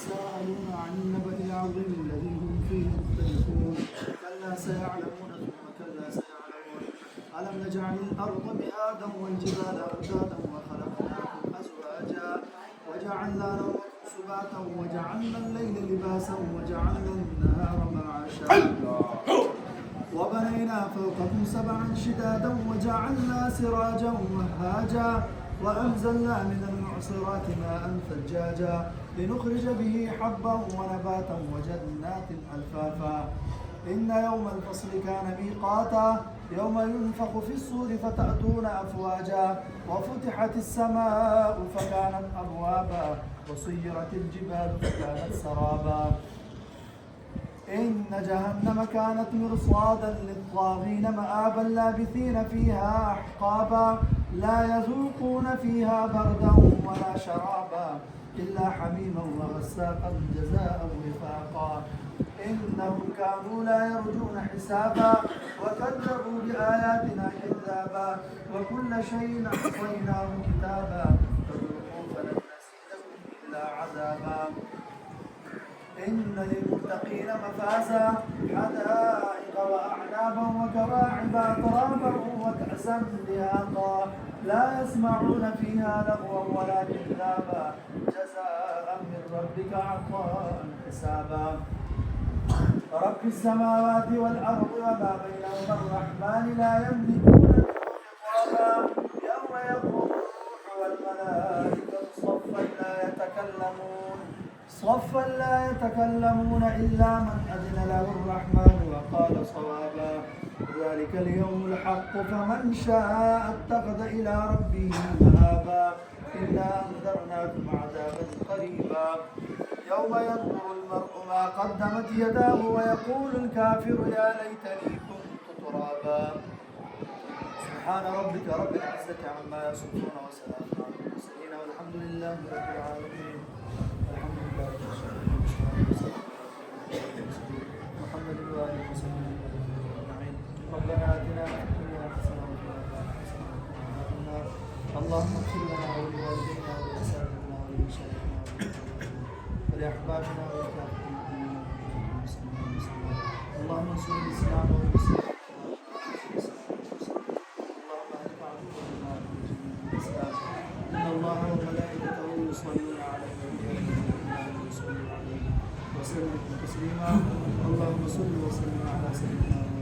يتساءلون عن النبأ العظيم الذي هم فيه مختلفون كلا سيعلمون ثم كلا سيعلمون ألم نجعل الأرض مهادا والجبال أوتادا وخلقناكم أزواجا وجعلنا نومكم سباتا وجعلنا الليل لباسا وجعلنا النهار معاشا وبنينا فوقكم سبعا شدادا وجعلنا سراجا وهاجا وأنزلنا من المعصرات ماء ثجاجا لنخرج به حبا ونباتا وجنات ألفافا إن يوم الفصل كان ميقاتا يوم ينفخ في الصور فتأتون أفواجا وفتحت السماء فكانت أبوابا وسيرت الجبال فكانت سرابا إن جهنم كانت مرصادا للطاغين مآبا لابثين فيها أحقابا لا يذوقون فيها بردا ولا شرابا إلا حميما وغساقا جزاء وفاقا إنهم كانوا لا يرجون حسابا وكذبوا بآياتنا كذابا وكل شيء أحصيناه كتابا فذوقوا فلن نزيدكم إلا عذابا إن للمتقين مفازا حدائق وأعنابا وكواعب أترابا وكأسا دهاقا لا يسمعون فيها لغوا ولا كذابا جزاء من ربك عطاء حسابا رب السماوات والأرض وما بينهما الرحمن لا يملكون خطابا يوم يقوم الروح والملائكة صفا لا يتكلمون إلا من أذن له الرحمن وقال صوابا ذلك اليوم الحق فمن شاء اتخذ إلى ربه مآبا إنا أنذرناكم عذابا قريبا يوم ينظر المرء ما قدمت يداه ويقول الكافر يا ليتني كنت ترابا سبحان ربك رب العزة عما يصفون وسلام على المرسلين والحمد لله رب العالمين الحمد لله محمد وآله وصحبه أجمعين ربنا آتنا في الدنيا حسنة وفي الآخرة حسنة وقنا عذاب النار اللهم اغفر لنا ولوالدينا ولأساتذتنا ولمشايخنا ولأحبابنا ولكافة المسلمين اللهم انصر الإسلام والمسلمين اللهم اهلك عدونا الإسلام إن الله وملائكته يصلون على النبي وسلم تسليما اللهم صل وسلم على سيدنا